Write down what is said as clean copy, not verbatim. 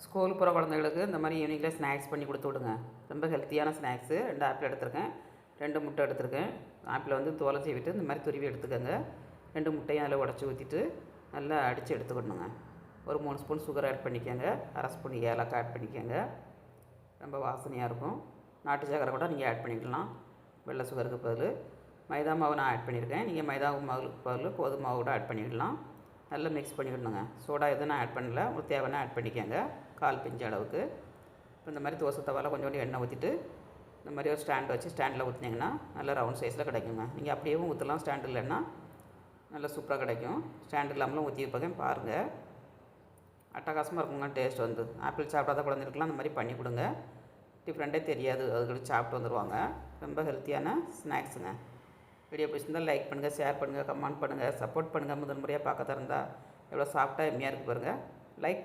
School போகிற குழந்தைகளுக்கு இந்த மாதிரி ஈவினிங்கில் ஸ்நாக்ஸ் பண்ணி கொடுத்து விடுங்க. ரொம்ப ஹெல்த்தியான ஸ்நாக்ஸு. 2 ஆப்பிள் எடுத்திருக்கேன், 2 முட்டை எடுத்திருக்கேன். ஆப்பிளை வந்து தோலை சீவிட்டு இந்த மாதிரி துருவி எடுத்துக்கோங்க. 2 முட்டையும் அதில் உடச்சி ஊற்றிட்டு நல்லா அடித்து எடுத்துக்கணுங்க. ஒரு 3 ஸ்பூன் சுகர் ஆட் பண்ணிக்கோங்க, 1/2 ஸ்பூன் ஏலக்காய் ஆட் பண்ணிக்கோங்க. ரொம்ப வாசனையாக இருக்கும். நாட்டு சக்கரை கூட நீங்கள் ஆட் பண்ணிக்கலாம். வெள்ளை சுகருக்கு பதில் மைதா மாவு நான் ஆட் பண்ணியிருக்கேன். நீங்கள் மைதா மாவுக்கு பதில் கோதுமை மாவு கூட ஆட் பண்ணிடலாம். நல்லா மிக்ஸ் பண்ணிவிடணுங்க. சோடா எதுவும் நான் ஆட் பண்ணல, உங்களுக்கு தேவைன்னா ஆட் பண்ணிக்கோங்க. 1/4 பிஞ்சு அளவுக்கு. இப்போ இந்த மாதிரி தோசை தவாவில் கொஞ்சோண்டு எண்ணெய் ஊற்றிட்டு இந்த மாதிரி ஒரு ஸ்டாண்ட் வச்சு ஸ்டாண்டில் ஊற்றினீங்கன்னா நல்லா ரவுண்ட் சைஸில் கிடைக்குங்க. நீங்கள் அப்படியேவும் ஊற்றலாம், ஸ்டாண்ட் இல்லைன்னா நல்லா சூப்பராக கிடைக்கும். ஸ்டாண்ட் இல்லாமலும் ஊற்றி வைப்பேன் பாருங்கள். அட்டகாசமாக இருக்குங்க டேஸ்ட் வந்து. ஆப்பிள் சாப்பிடாத குழந்தைகளுக்குலாம் அந்த மாதிரி பண்ணி கொடுங்க. டிஃப்ரெண்ட்டே தெரியாது, அதுக்கு சாப்பிட்டு வந்துடுவாங்க. ரொம்ப ஹெல்த்தியான ஸ்நாக்ஸுங்க. வீடியோ பிடிச்சிருந்தால் லைக் பண்ணுங்கள், ஷேர் பண்ணுங்கள், கமெண்ட் பண்ணுங்கள், சப்போர்ட் பண்ணுங்கள். முதல் முறையாக பார்க்க இருந்தால் எவ்வளோ சாஃப்டாக எம்மியாக இருக்குது பாருங்கள். லைக்